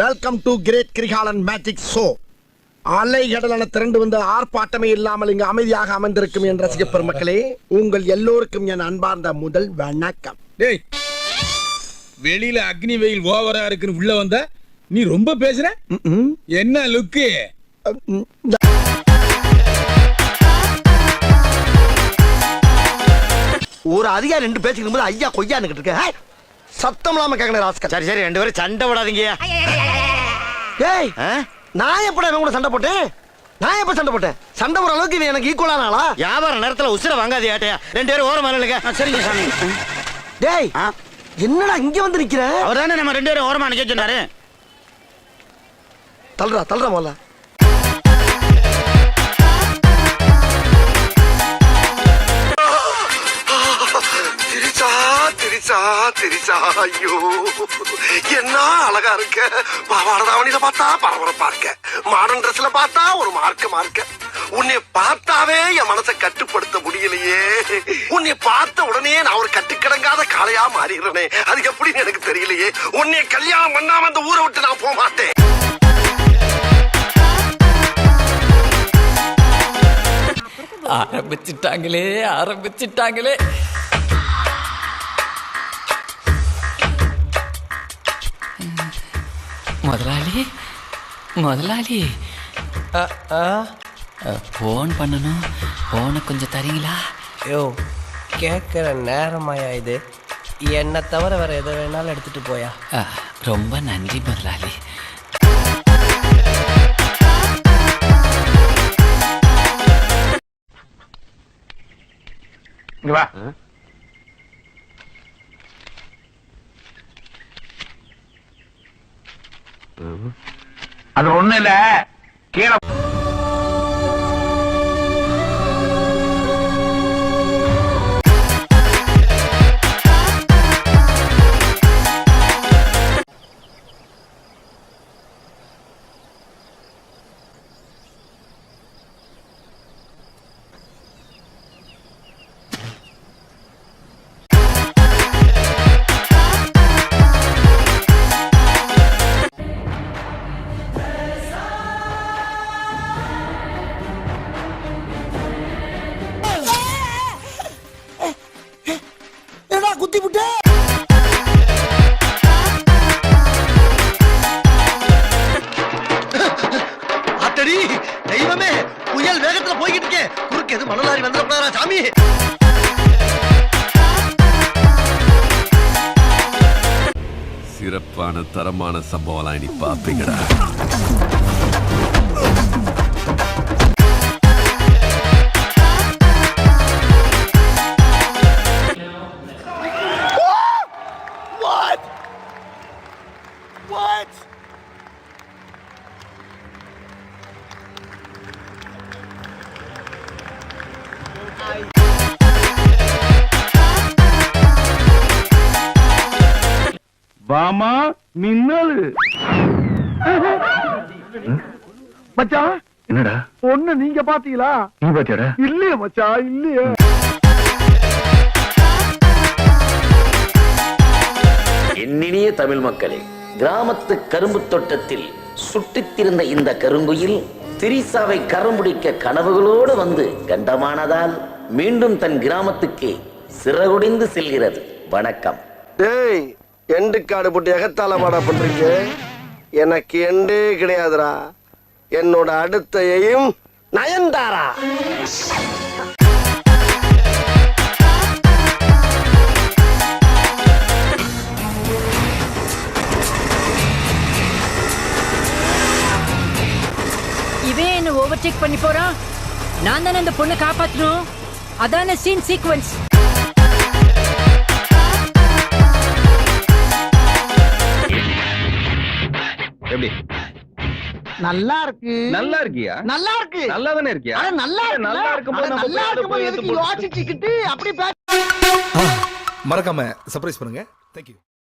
Welcome to great Kirikalan magic show. அலைகடலான திரண்டு வந்து ஆர்ப்பாட்டமே இல்லாமல் இங்கு அமைதியாக அமர்ந்திருக்கும் என் ரசிக பெருமக்களே, உங்கள் எல்லோருக்கும் என் அன்பார்ந்த முதல் வணக்கம். டேய், வெளியில அக்னி வெயில் ஓவரா இருக்குன்னு உள்ள வந்த நீ ரொம்ப பேசுற. என்ன லுக்கு? ஒரு அதிகாரி ரெண்டு பேச்சுக்கும் போது ஐயா கொய்யான்னு இருக்க சத்தம் இல்லாம கேட்கணும் ராஸ்கல். சரி சரி, ரெண்டு பேரும் சண்டை போடாதீங்க. ஏய், நான் எப்படா இவன் கூட சண்டை போட்டேன்? நான் எப்ப சண்டை போட்டேன்? சண்டை போற அளவுக்கு இவன் எனக்கு ஈக்குவலான ஆளா? வியாபார நேரத்துல உசுர வாங்காதே ஆட்டையா. ரெண்டு பேரும் ஓரமா இல்லைங்க. சரிங்க சாமி. டேய், என்னடா இங்க வந்து நிக்கிற? அவர் தானே நம்ம ரெண்டு பேரும் ஓரமா நிக்க சொன்னாரு. தள்ளுறா தள்ளுறா முதல்ல. திரிசா ஐயோ என்ன அழகா இருக்க. பாவாட தாவணியில பார்த்தா பரபரப்பா இருக்க, மாடர்ன் ட்ரெஸ்ல பார்த்தா ஒரு மார்க்க. உன்னை பார்த்தாவே என் மனசை கட்டுப்படுத்த முடியலையே. உன்னை பார்த்த உடனே நான் ஒரு கட்டுக்கிடங்காத காளையா மாறிடுறேனே, அது எப்படின்னு எனக்கு தெரியலையே. உன்னை கல்யாணம் பண்ணாம அந்த ஊரை விட்டு நான் போக மாட்டேன். ஆரம்பிச்சிட்டாங்களே. முதலாளி போன் பண்ணணும். போனை கொஞ்சம் தரீங்களா? யோ, கேட்குற நேரமாயா இது? என்னை தவிர வேற எதை வேணாலும் எடுத்துட்டு போயா. ரொம்ப நன்றி முதலாளி. இங்க வா. அது ஒண்ணு இல்ல, கீழே குத்தி விட்டு அத்தடி தெய்வமே, புயல் வேகத்துல போய்கிட்டு இருக்கேன். குறுக்கு எது மணலாரி வந்துடக்கூடாதா சாமி? சிறப்பான தரமான சம்பவம் இனி பாப்பீங்கடா. வாமா மின்னல். மச்சான், என்னடா ஒண்ணு நீங்க பாத்தீங்களா? நீ பாத்தியாடா? இல்லையே மச்சான், இல்லையே. என்னினிய தமிழ் மக்களே, கிராமத்து கரும்பு தோட்டத்தில் சுட்டித்திருந்த இந்த கருங்குயில் திரிசாவை கரும்புடிக்க கனவுகளோடு வந்து கண்டமானதால் மீண்டும் தன் கிராமத்துக்கு சிறகுடிந்து செல்கிறது. வணக்கம். டேய், எண்டு காடு போட்டு எகத்தால மாடா பண்றீங்க. எனக்கு எண்டே கிடையாதுடா. என்னோட அடுத்த எய்ம் நயன்தாரா. இவன் என்ன ஓவர்டேக் பண்ணி போறான். நான் தானே அந்த பொண்ணை காப்பாற்றணும். அதான சீன் சீக்வன்ஸ். எப்படி? நல்லா இருக்கு. நல்லா இருக்கியா? நல்லா இருக்கு. நல்லா தானே இருக்கியா? நல்லா நல்லா இருக்கும்போது நம்ம எதுக்கு யோசிச்சுக்கிட்டு அப்படி மறக்காம சர்ப்ரைஸ் பண்ணுங்க. தேங்க்யூ.